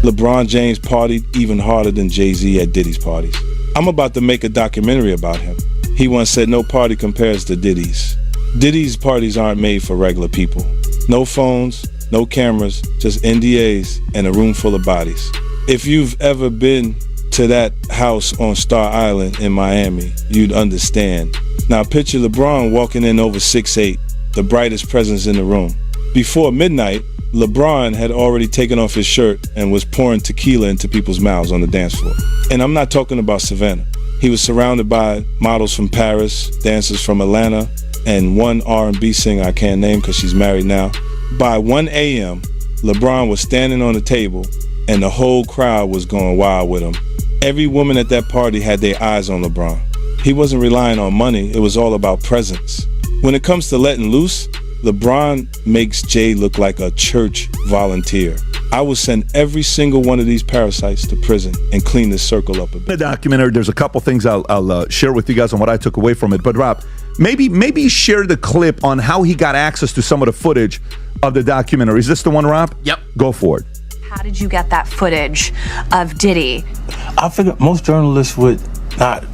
LeBron James partied even harder than Jay-Z at Diddy's parties. I'm about to make a documentary about him. He once said no party compares to Diddy's. Diddy's parties aren't made for regular people. No phones, no cameras, just NDAs and a room full of bodies. If you've ever been to that house on Star Island in Miami, you'd understand. Now picture LeBron walking in over 6'8", the brightest presence in the room. Before midnight, LeBron had already taken off his shirt and was pouring tequila into people's mouths on the dance floor. And I'm not talking about Savannah. He was surrounded by models from Paris, dancers from Atlanta, and one R&B singer I can't name because she's married now. By 1 a.m., LeBron was standing on the table and the whole crowd was going wild with him. Every woman at that party had their eyes on LeBron. He wasn't relying on money, it was all about presence. When it comes to letting loose, LeBron makes Jay look like a church volunteer. I will send every single one of these parasites to prison and clean this circle up a bit. The documentary, there's a couple things I'll share with you guys on what I took away from it. But Rob, maybe share the clip on how he got access to some of the footage of the documentary. Is this the one, Rob? Yep. Go for it. How did you get that footage of Diddy? I figured most journalists would not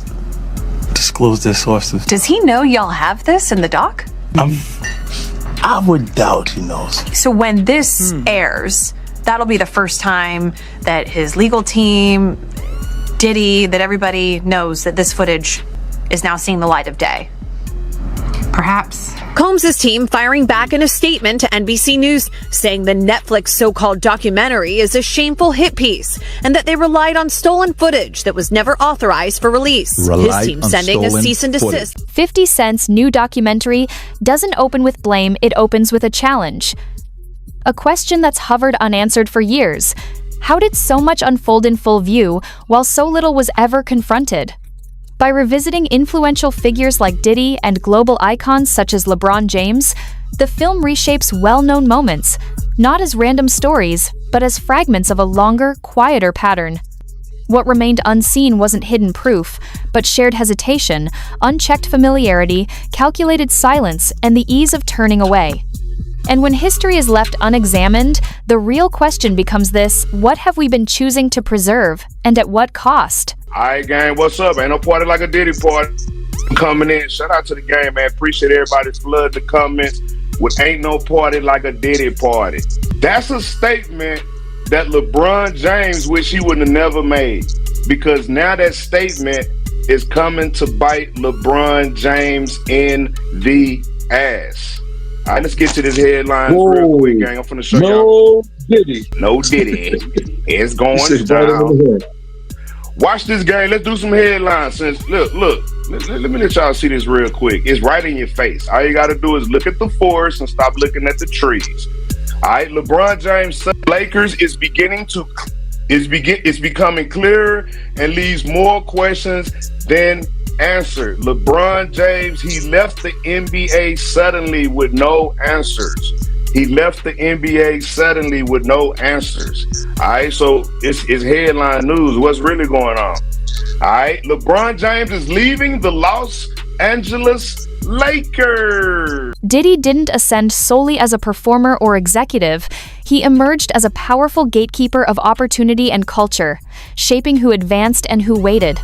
disclose their sources. Does he know y'all have this in the doc? I would doubt he knows. So when this airs, that'll be the first time that his legal team, Diddy, that everybody knows that this footage is now seeing the light of day. Perhaps. Combs' team firing back in a statement to NBC News, saying the Netflix so-called documentary is a shameful hit piece and that they relied on stolen footage that was never authorized for release. His team sending a cease and desist. 50 Cent's new documentary doesn't open with blame, it opens with a challenge. A question that's hovered unanswered for years. How did so much unfold in full view while so little was ever confronted? By revisiting influential figures like Diddy and global icons such as LeBron James, the film reshapes well-known moments, not as random stories, but as fragments of a longer, quieter pattern. What remained unseen wasn't hidden proof, but shared hesitation, unchecked familiarity, calculated silence, and the ease of turning away. And when history is left unexamined, the real question becomes this: what have we been choosing to preserve, and at what cost? All right, gang, what's up? Ain't no party like a Diddy party. Coming in, shout out to the game, man. Appreciate everybody's flood the comments with ain't no party like a Diddy party. That's a statement that LeBron James wish he would have never made, because now that statement is coming to bite LeBron James in the ass. All right, let's get to this headline real quick, gang. I'm finna show y'all. Diddy. No Diddy. It's going down. Watch this game. Let's do some headlines. Since look. Let me let y'all see this real quick. It's right in your face. All you got to do is look at the forest and stop looking at the trees. All right, LeBron James, Lakers is becoming clearer and leaves more questions than answered. LeBron James, he left the NBA suddenly with no answers. He left the NBA suddenly with no answers. All right, so it's headline news. What's really going on? All right, LeBron James is leaving the Los Angeles Lakers. Diddy didn't ascend solely as a performer or executive. He emerged as a powerful gatekeeper of opportunity and culture, shaping who advanced and who waited.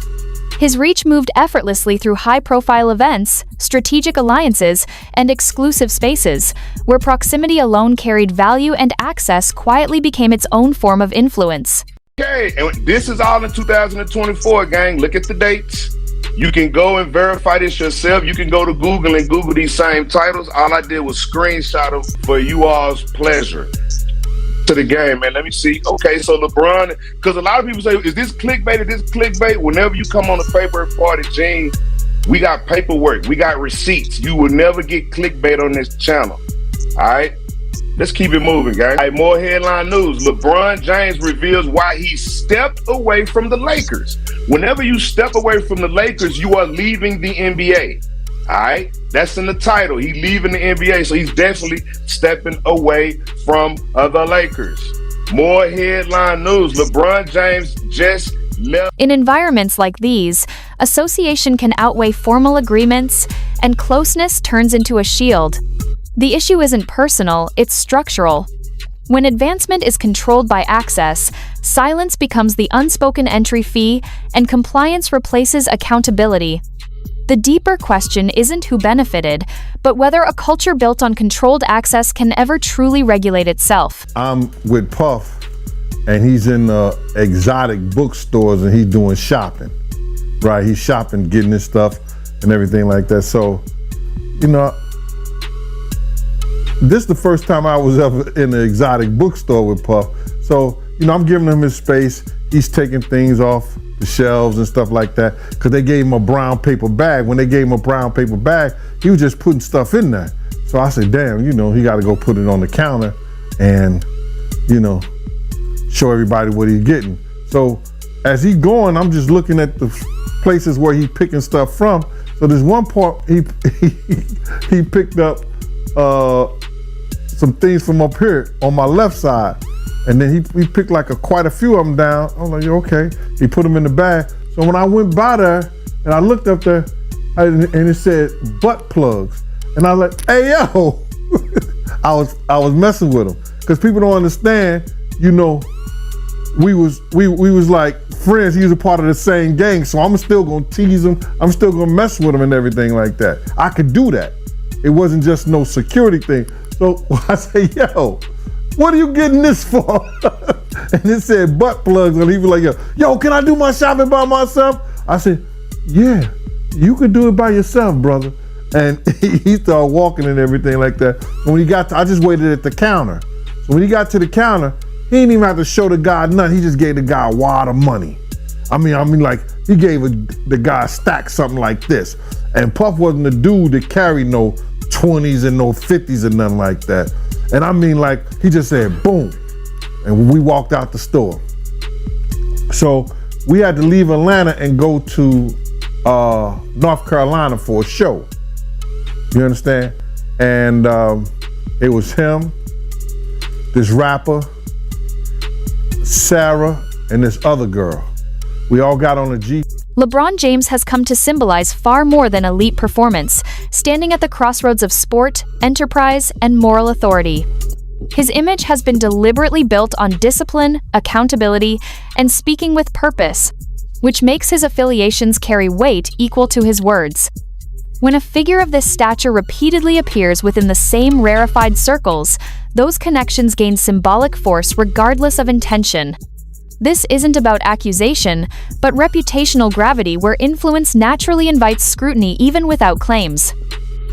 His reach moved effortlessly through high-profile events, strategic alliances, and exclusive spaces, where proximity alone carried value and access quietly became its own form of influence. Okay, and this is all in 2024, gang. Look at the dates. You can go and verify this yourself. You can go to Google and Google these same titles. All I did was screenshot them for you all's pleasure. To the game, man. Let me see. Okay, so LeBron, because a lot of people say, is this clickbait? Is this clickbait? Whenever you come on the paper party, Gene, we got paperwork. We got receipts. You will never get clickbait on this channel. All right? Let's keep it moving, guys. All right, more headline news. LeBron James reveals why he stepped away from the Lakers. Whenever you step away from the Lakers, you are leaving the NBA. All right, that's in the title. He's leaving the NBA, so he's definitely stepping away from the Lakers. More headline news. LeBron James just left. In environments like these, association can outweigh formal agreements, and closeness turns into a shield. The issue isn't personal, it's structural. When advancement is controlled by access, silence becomes the unspoken entry fee, and compliance replaces accountability. The deeper question isn't who benefited, but whether a culture built on controlled access can ever truly regulate itself. I'm with Puff, and he's in exotic bookstores, and he's doing shopping, right? He's shopping, getting his stuff and everything like that. So, you know, this is the first time I was ever in an exotic bookstore with Puff. So, you know, I'm giving him his space. He's taking things off the shelves and stuff like that, because they gave him a brown paper bag. When they gave him a brown paper bag, he was just putting stuff in there. So I said, damn, you know, he got to go put it on the counter and, you know, show everybody what he's getting. So as he's going, I'm just looking at the places where he's picking stuff from. So there's one part he picked up some things from up here on my left side. And then he picked like quite a few of them down. I was like, okay. He put them in the bag. So when I went by there and I looked up there and it said butt plugs. And I was like, hey, yo. I was messing with him. Because people don't understand, you know, we was like friends. He was a part of the same gang. So I'm still gonna tease him. I'm still gonna mess with him and everything like that. I could do that. It wasn't just no security thing. So I say, yo, what are you getting this for? And it said butt plugs, and he was like, yo, can I do my shopping by myself? I said, yeah, you could do it by yourself, brother. And he started walking and everything like that. So when he got to, I just waited at the counter. So when he got to the counter, he didn't even have to show the guy nothing. He just gave the guy a wad of money. I mean, like he gave the guy a stack, something like this. And Puff wasn't the dude that carried no 20s and no 50s and nothing like that. And I mean, like, he just said, boom. And we walked out the store. So we had to leave Atlanta and go to North Carolina for a show. You understand? And it was him, this rapper, Sarah, and this other girl. We all got on a Jeep. LeBron James has come to symbolize far more than elite performance, standing at the crossroads of sport, enterprise, and moral authority. His image has been deliberately built on discipline, accountability, and speaking with purpose, which makes his affiliations carry weight equal to his words. When a figure of this stature repeatedly appears within the same rarefied circles, those connections gain symbolic force regardless of intention. This isn't about accusation, but reputational gravity where influence naturally invites scrutiny even without claims.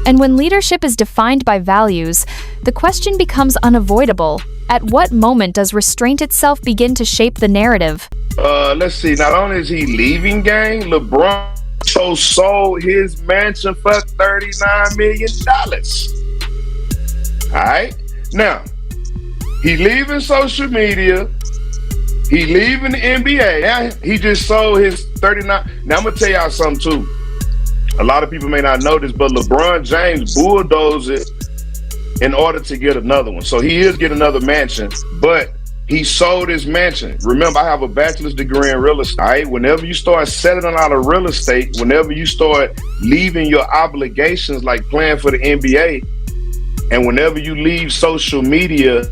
And when leadership is defined by values, the question becomes unavoidable. At what moment does restraint itself begin to shape the narrative? Let's see, not only is he leaving gang, LeBron sold his mansion for $39 million. All right? Now, he leaving social media. He leaving the NBA. Now, he just sold his 39. Now, I'm going to tell y'all something, too. A lot of people may not know this, but LeBron James bulldozed it in order to get another one. So he is getting another mansion, but he sold his mansion. Remember, I have a bachelor's degree in real estate. All right? Whenever you start settling out of real estate, whenever you start leaving your obligations like playing for the NBA, and whenever you leave social media,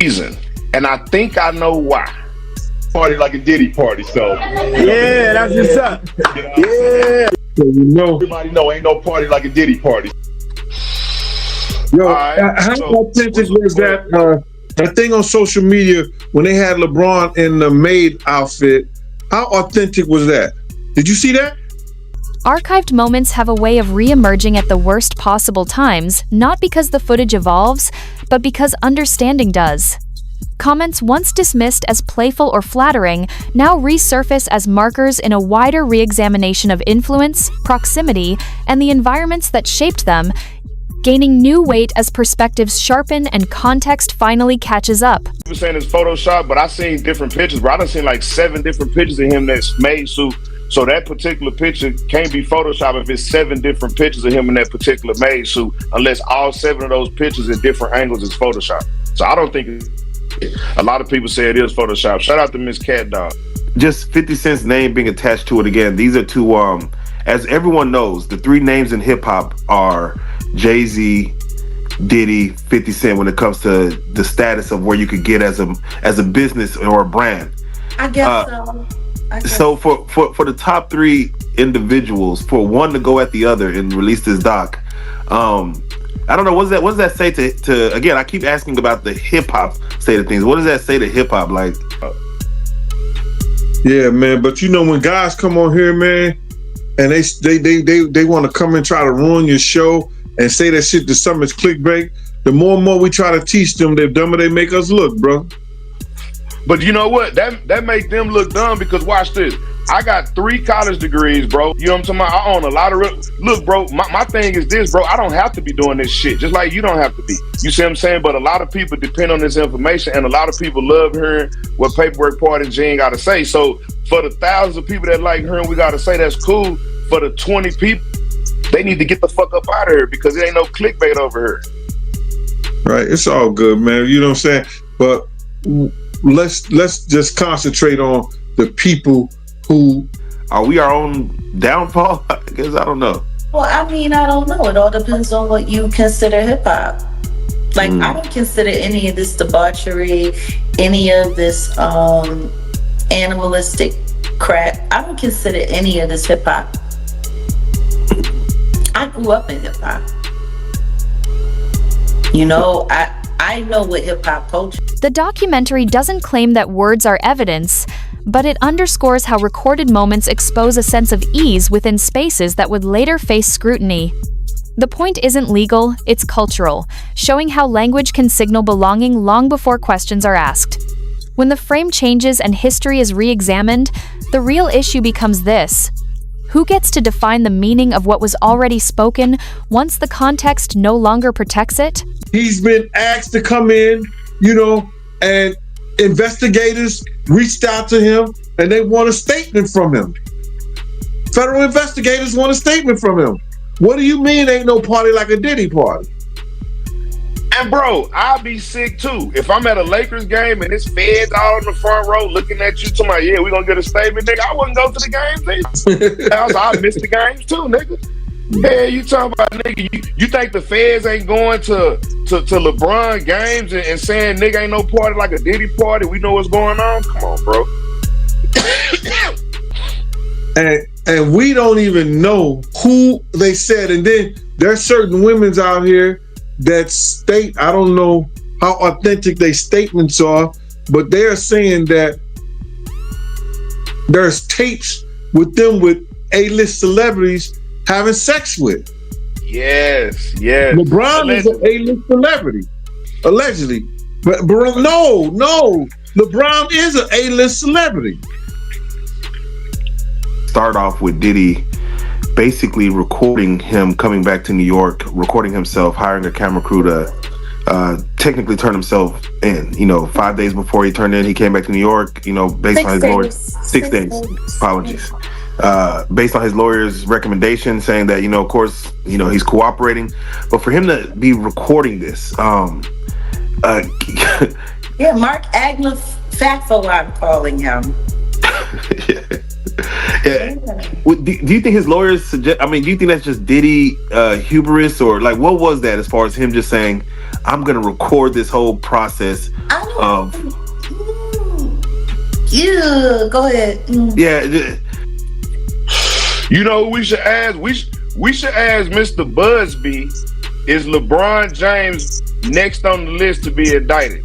reason. And I think I know why. Party like a Diddy party, so. Yeah, that's what's up. Yeah. So you know, everybody know ain't no party like a Diddy party. Yo, how authentic was that thing on social media when they had LeBron in the maid outfit? How authentic was that? Did you see that? Archived moments have a way of re-emerging at the worst possible times, not because the footage evolves, but because understanding does. Comments once dismissed as playful or flattering now resurface as markers in a wider re-examination of influence, proximity, and the environments that shaped them, gaining new weight as perspectives sharpen and context finally catches up. People saying it's Photoshop, but I seen different pictures, bro. I done seen like 7 different pictures of him that's made suit. So that particular picture can't be Photoshop if it's 7 different pictures of him in that particular made suit, unless all 7 of those pictures in different angles is Photoshop. So I don't think a lot of people say it is Photoshop. Shout out to Miss Cat Dog. Just 50 Cent's name being attached to it again. These are two, as everyone knows, the 3 names in hip hop are Jay-Z, Diddy, 50 Cent when it comes to the status of where you could get as a business or a brand. I guess so. So for the top three individuals, for one to go at the other and release this doc, I don't know, what does that say to again, I keep asking about the hip hop state of things. What does that say to hip hop? Like, yeah, man. But you know, when guys come on here, man, and they want to come and try to ruin your show and say that shit to some is clickbait, the more and more we try to teach them, the dumber they make us look, bro. But you know what? That make them look dumb because watch this. I got 3 college degrees, bro. You know what I'm talking about? I own a lot of look, bro, my thing is this, bro. I don't have to be doing this shit, just like you don't have to be. You see what I'm saying? But a lot of people depend on this information, and a lot of people love hearing what Paperwork Party and Gene got to say. So for the thousands of people that like hearing we got to say, that's cool. For the 20 people, they need to get the fuck up out of here because it ain't no clickbait over here. Right, it's all good, man. You know what I'm saying? But let's just concentrate on the people who are we our own downfall? I guess I don't know. Well, I mean, I don't know. It all depends on what you consider hip hop. Like, I don't consider any of this debauchery, any of this animalistic crap. I don't consider any of this hip hop. I grew up in hip hop. You know, I know what hip hop culture. The documentary doesn't claim that words are evidence, but it underscores how recorded moments expose a sense of ease within spaces that would later face scrutiny. The point isn't legal, it's cultural, showing how language can signal belonging long before questions are asked. When the frame changes and history is re-examined, the real issue becomes this: who gets to define the meaning of what was already spoken once the context no longer protects it? He's been asked to come in, you know, and investigators reached out to him and they want a statement from him. Federal investigators want a statement from him. What do you mean ain't no party like a Diddy party? And bro, I'll be sick too. If I'm at a Lakers game and it's feds all in the front row looking at you, talking about, yeah, we gonna get a statement, nigga, I wouldn't go to the games either. I missed the games too, nigga. Yeah, you talking about, nigga, you think the feds ain't going to LeBron games and saying, nigga, ain't no party like a Diddy party, we know what's going on? Come on, bro. and we don't even know who they said. And then there's certain women's out here that state, I don't know how authentic their statements are, but they're saying that there's tapes with them with A-list celebrities having sex with. Yes. LeBron is an A-list celebrity, allegedly. But no, LeBron is an A-list celebrity. Start off with Diddy basically recording him coming back to New York, recording himself, hiring a camera crew to technically turn himself in. You know, 5 days before he turned in, he came back to New York, you know, based on his lawyer's 6 days. Apologies. Based on his lawyer's recommendation, saying that, you know, of course, you know, he's cooperating. But for him to be recording this, yeah, Mark Agnew Fatfo, I'm calling him. Yeah. Do you think his lawyers suggest? I mean, do you think that's just Diddy hubris, or like what was that as far as him just saying, "I'm going to record this whole process"? Yeah, go ahead. Yeah. You know who we should ask? We should ask Mr. Busby. Is LeBron James next on the list to be indicted?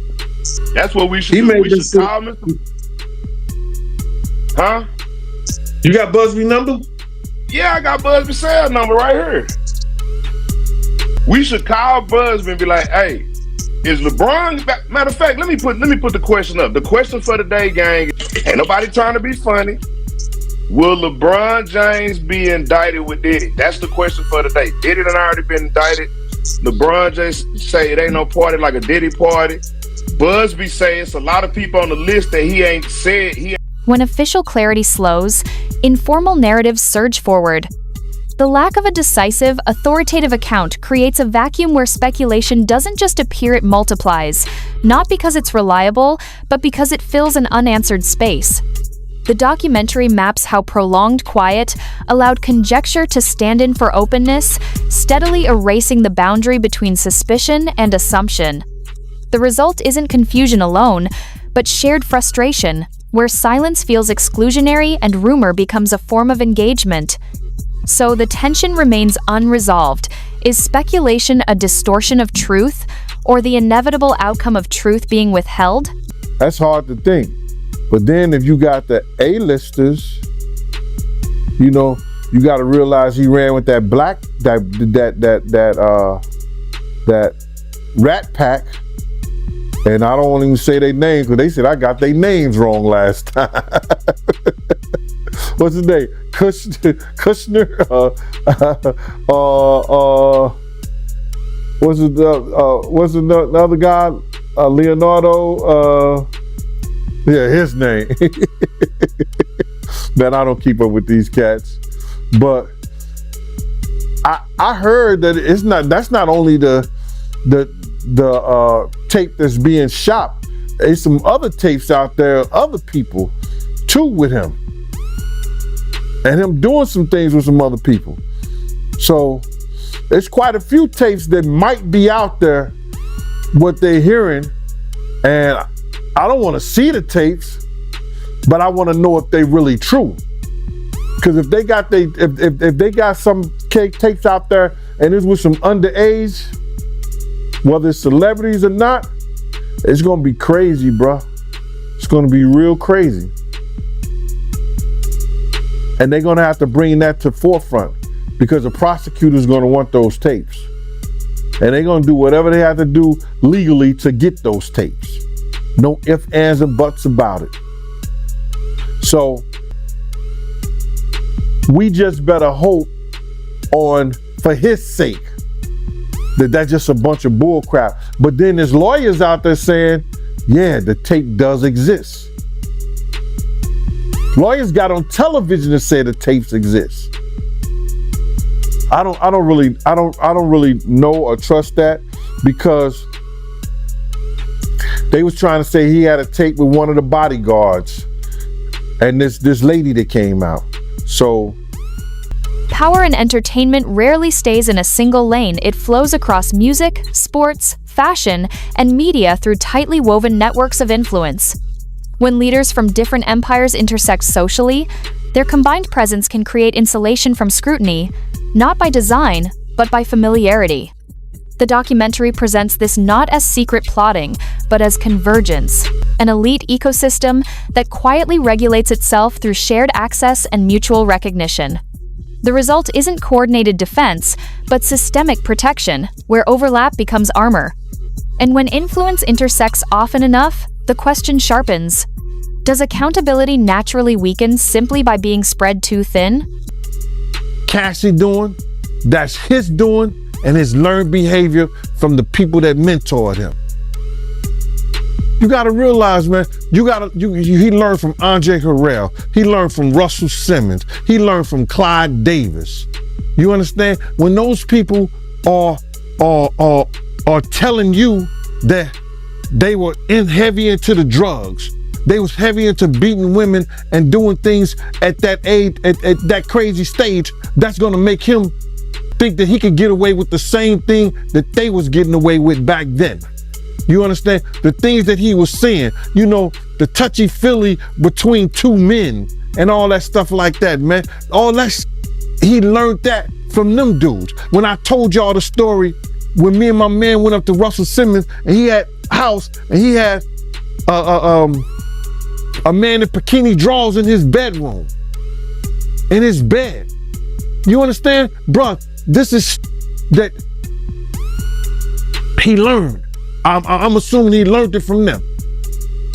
That's what we should do. We should call Mr. Huh? You got Busby number? Yeah, I got Busby's cell number right here. We should call Busby and be like, hey, is LeBron, matter of fact, let me put the question up. The question for the day, gang, ain't nobody trying to be funny. Will LeBron James be indicted with Diddy? That's the question for the day. Diddy done already been indicted. LeBron James say it ain't no party like a Diddy party. Busby say it's a lot of people on the list that he ain't said. When official clarity slows, informal narratives surge forward. The lack of a decisive, authoritative account creates a vacuum where speculation doesn't just appear, it multiplies, not because it's reliable, but because it fills an unanswered space. The documentary maps how prolonged quiet allowed conjecture to stand in for openness, steadily erasing the boundary between suspicion and assumption. The result isn't confusion alone, but shared frustration. where silence feels exclusionary and rumor becomes a form of engagement. So the tension remains unresolved. Is speculation a distortion of truth, or the inevitable outcome of truth being withheld? That's hard to think. But then if you got the A-listers, you know, you got to realize he ran with that that Rat Pack, and I don't want to even say their names because they said I got their names wrong last time. What's his name? Kushner. What's the other guy? Leonardo. Yeah, his name. Man, I don't keep up with these cats, but I heard that that's not only the tape that's being shot. There's some other tapes out there, other people too with him, and him doing some things with some other people. So there's quite a few tapes that might be out there, what they're hearing, and I don't want to see the tapes, but I want to know if they really true. Because if they got if they got some tapes out there and it's with some underage, whether it's celebrities or not, it's gonna be crazy, bro. It's gonna be real crazy. And they're gonna have to bring that to forefront because the prosecutor's gonna want those tapes. And they're gonna do whatever they have to do legally to get those tapes. No ifs, ands, and buts about it. So we just better hope for his sake, that's just a bunch of bull crap. But then there's lawyers out there saying, yeah, the tape does exist. Lawyers got on television to say the tapes exist. I don't really know or trust that, because they was trying to say he had a tape with one of the bodyguards and this lady that came out. So Power and entertainment rarely stays in a single lane. It flows across music, sports, fashion, and media through tightly woven networks of influence. When leaders from different empires intersect socially, their combined presence can create insulation from scrutiny, not by design, but by familiarity. The documentary presents this not as secret plotting, but as convergence, an elite ecosystem that quietly regulates itself through shared access and mutual recognition. The result isn't coordinated defense, but systemic protection, where overlap becomes armor. And when influence intersects often enough, the question sharpens. Does accountability naturally weaken simply by being spread too thin? Cassie doing, that's his doing, and his learned behavior from the people that mentored him. You gotta realize, man, he learned from Andre Harrell. He learned from Russell Simmons. He learned from Clyde Davis. You understand? When those people are telling you that they were heavy into the drugs, they was heavy into beating women and doing things at that age, at that crazy stage, that's gonna make him think that he could get away with the same thing that they was getting away with back then. You understand? The things that he was saying, you know, the touchy-feely between two men and all that stuff like that, man. All that, he learned that from them dudes. When I told y'all the story, when me and my man went up to Russell Simmons and he had a house and he had a man in bikini drawers in his bedroom, in his bed. You understand? Bruh, this is that he learned. I'm assuming he learned it from them.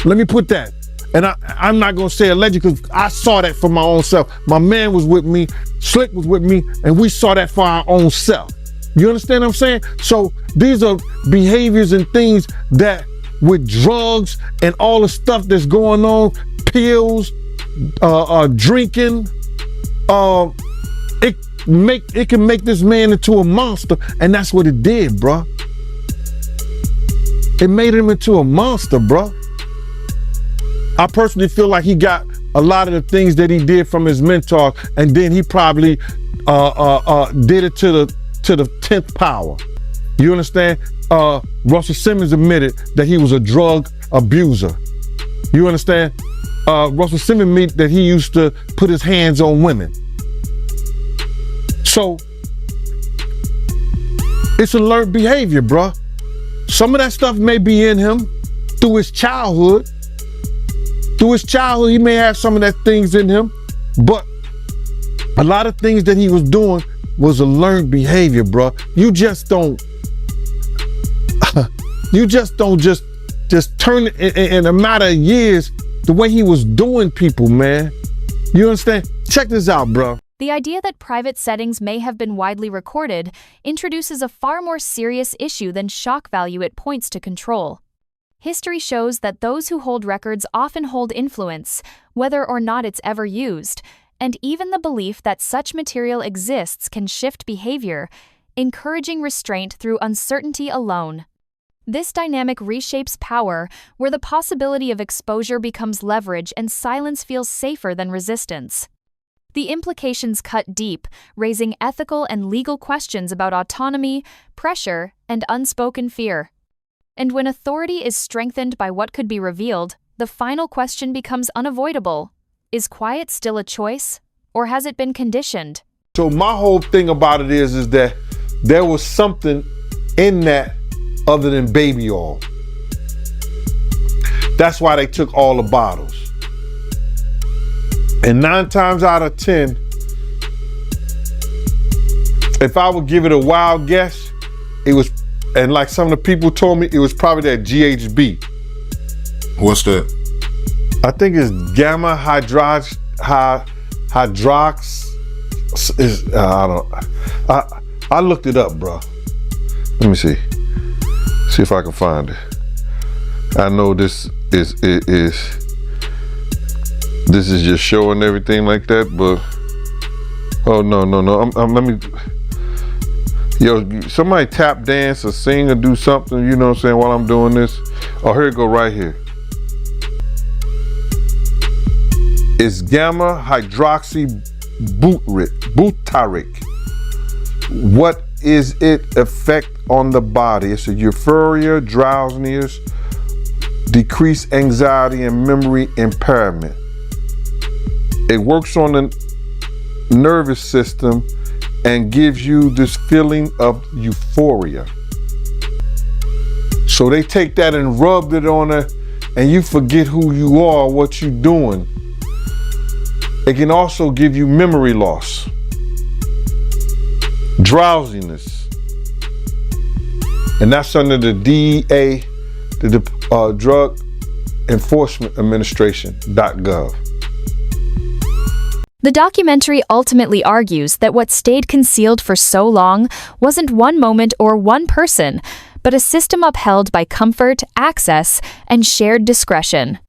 Let me put that. And I'm not gonna say alleged because I saw that for my own self. My man was with me, Slick was with me, and we saw that for our own self. You understand what I'm saying? So these are behaviors and things that with drugs and all the stuff that's going on, pills, drinking, it can make this man into a monster, and that's what it did, bruh. It made him into a monster, bro. I personally feel like he got a lot of the things that he did from his mentor, and then he probably did it to the 10th power. You understand? Russell Simmons admitted that he was a drug abuser. You understand? Russell Simmons meet that he used to put his hands on women. So it's a learned behavior, bruh. Some of that stuff may be in him through his childhood. Through his childhood, he may have some of that things in him, but a lot of things that he was doing was a learned behavior, bruh. You just don't just turn it in a matter of years the way he was doing people, man. You understand? Check this out, bruh. The idea that private settings may have been widely recorded introduces a far more serious issue than shock value it points to control. History shows that those who hold records often hold influence, whether or not it's ever used, and even the belief that such material exists can shift behavior, encouraging restraint through uncertainty alone. This dynamic reshapes power, where the possibility of exposure becomes leverage and silence feels safer than resistance. The implications cut deep, raising ethical and legal questions about autonomy, pressure, and unspoken fear. And when authority is strengthened by what could be revealed, the final question becomes unavoidable. Is quiet still a choice, or has it been conditioned? So my whole thing about it is that there was something in that other than baby oil. That's why they took all the bottles. And 9 times out of 10, if I would give it a wild guess, it was, and like some of the people told me, it was probably that GHB. What's that? I think it's gamma hydrox. I looked it up, bro. Let me see if I can find it. I know this is just showing everything like that, but oh no. Let me. Yo, somebody tap dance or sing or do something, you know what I'm saying, while I'm doing this. Oh, here it go right here. It's gamma hydroxy butyric. What is its effect on the body? It's a euphoria, drowsiness, decreased anxiety, and memory impairment. It works on the nervous system and gives you this feeling of euphoria. So they take that and rubbed it on her, and you forget who you are, what you're doing. It can also give you memory loss, drowsiness, and that's under the DEA, the Drug Enforcement Administration.gov. The documentary ultimately argues that what stayed concealed for so long wasn't one moment or one person, but a system upheld by comfort, access, and shared discretion.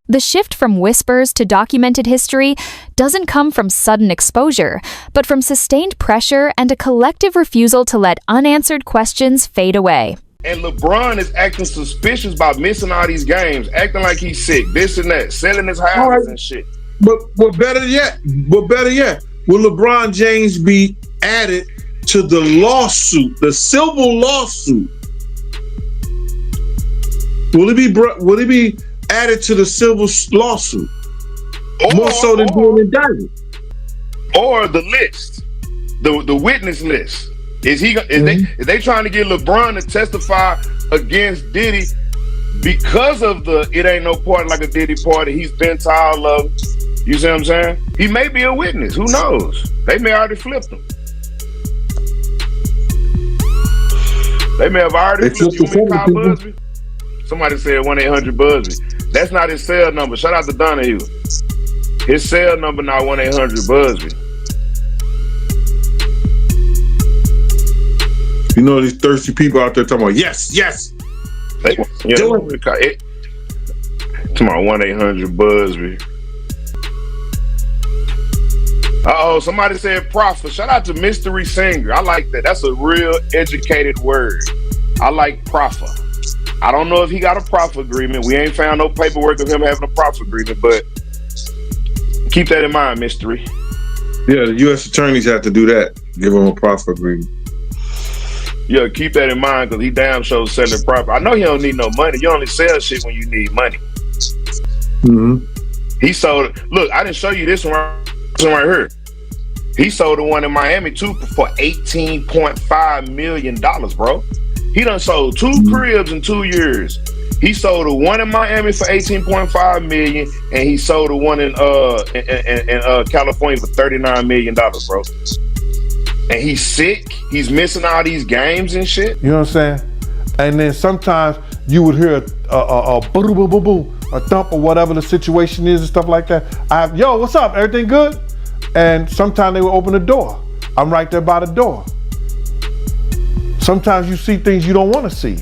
The shift from whispers to documented history doesn't come from sudden exposure, but from sustained pressure and a collective refusal to let unanswered questions fade away. And LeBron is acting suspicious about missing all these games, acting like he's sick, this and that, selling his houses and shit. But better yet, will LeBron James be added to the lawsuit, the civil lawsuit? Will it be added to the civil lawsuit? More so than being indicted? Or the list, the witness list. Is they trying to get LeBron to testify against Diddy because of the it ain't no party like a Diddy party? He's been to all of them. You see what I'm saying? He may be a witness. Who knows? They may already flipped him. They may have already flipped him. You want me to call Busby? Somebody said 1-800-Busby. That's not his cell number. Shout out to Donahue. His cell number not 1-800-Busby. You know these thirsty people out there talking about yes. Come on, 1-800-Busby. Uh-oh, somebody said prophet. Shout out to Mystery Singer. I like that. That's a real educated word. I like prophet. I don't know if he got a profit agreement. We ain't found no paperwork of him having a profit agreement, but keep that in mind, Mystery. Yeah, the U.S. attorneys have to do that. Give him a profit agreement. Yeah, keep that in mind because he damn sure selling property. I know he don't need no money. You only sell shit when you need money. Mm-hmm. He sold. Look, I didn't show you this one right here. He sold the one in Miami too for $18.5 million, bro. He done sold 2 cribs in 2 years. He sold the one in Miami for $18.5 million, and he sold the one in California for $39 million, bro. And he's sick. He's missing all these games and shit. You know what I'm saying? And then sometimes you would hear a boom, boom, boom, boom, a thump or whatever the situation is and stuff like that. Yo, what's up? Everything good? And sometimes they would open the door. I'm right there by the door. Sometimes you see things you don't want to see.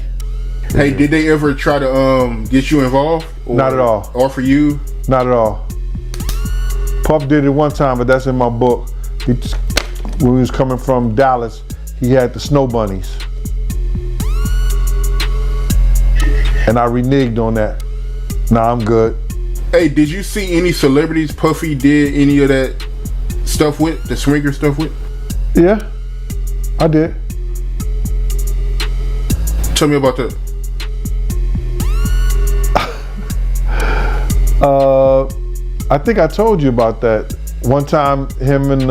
Hey, did they ever try to get you involved? Or not at all. Offer you? Not at all. Puff did it one time, but that's in my book. When he was coming from Dallas, he had the snow bunnies. And I reneged on that. Nah, I'm good. Hey, did you see any celebrities Puffy did any of that stuff with, the swinger stuff with? Yeah, I did. Tell me about that. I think I told you about that. One time, him and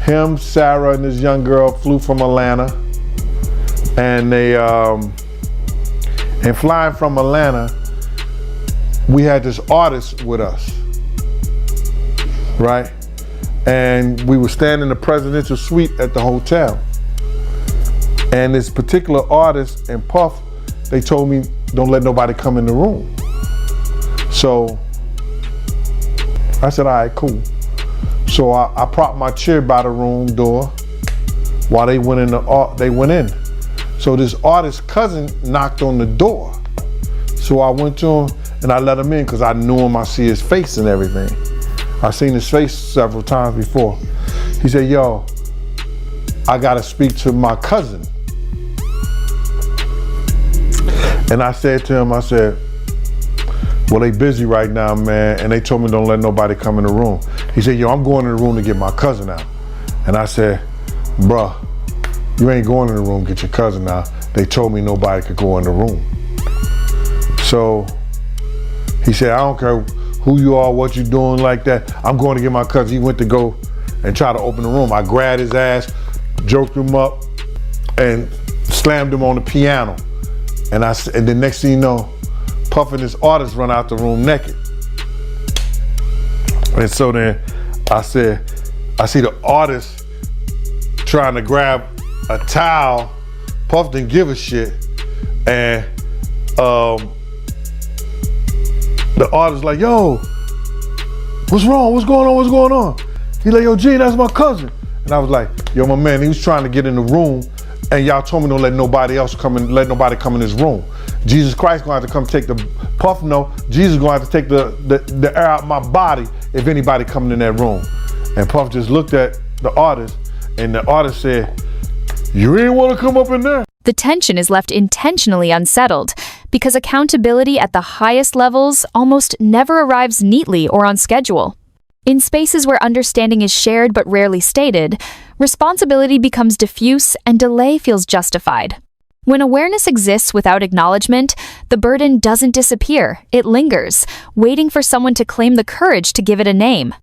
him, Sarah, and this young girl flew from Atlanta. And they, and flying from Atlanta, we had this artist with us, right? And we were staying in the presidential suite at the hotel. And this particular artist and Puff, they told me, don't let nobody come in the room. So I said, all right, cool. So I propped my chair by the room door while they went in. So this artist's cousin knocked on the door. So I went to him and I let him in because I knew him, I see his face and everything. I've seen his face several times before. He said, yo, I gotta speak to my cousin. And I said to him, well, they busy right now, man. And they told me don't let nobody come in the room. He said, yo, I'm going in the room to get my cousin out. And I said, bruh, you ain't going in the room, get your cousin out. They told me nobody could go in the room. So he said, I don't care who you are, what you doing like that. I'm going to get my cousin. He went to go and try to open the room. I grabbed his ass, joked him up, and slammed him on the piano. And the next thing you know, Puff and this artist run out the room naked. And so then I see the artist trying to grab a towel. Puff didn't give a shit. And the artist like, yo, what's wrong? What's going on? What's going on? He's like, yo, G, that's my cousin. And I was like, yo, my man, he was trying to get in the room and y'all told me don't let nobody else come in, let nobody come in this room. Jesus Christ gonna have to come take the Puff. No, Jesus gonna have to take the air out my body if anybody coming in that room. And Puff just looked at the artist and the artist said, you ain't wanna come up in there? The tension is left intentionally unsettled because accountability at the highest levels almost never arrives neatly or on schedule. In spaces where understanding is shared but rarely stated, responsibility becomes diffuse and delay feels justified. When awareness exists without acknowledgement, the burden doesn't disappear, it lingers, waiting for someone to claim the courage to give it a name.